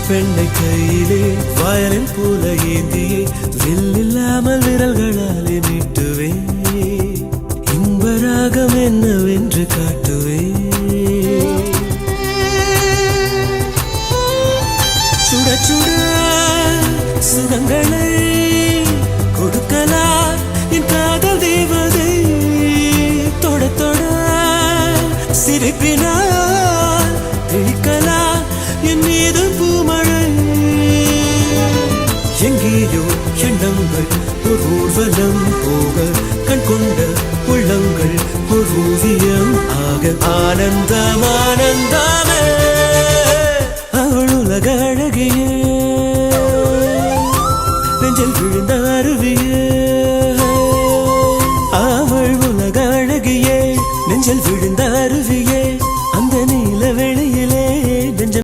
பெண்ணை கையிலே வயலின் போல ஏந்தியே வில்லில்லாமல் விரல்களாலே மீட்டுவே இன்பராகம் என்னவென்று காட்டுவே சுட சுட சுகங்களை கொடுக்கலாம் என் காதல் தேவதை தொட தொட சிரிப்பினால் தெளிக்கலாம் என் மீது பூமழை எங்கேயோ எண்ணங்கள் ஒரு ஊர்வலம் போக கண் கொண்ட உள்ளங்கள் ஒரு ஓவியம் ஆக ஆனந்தமா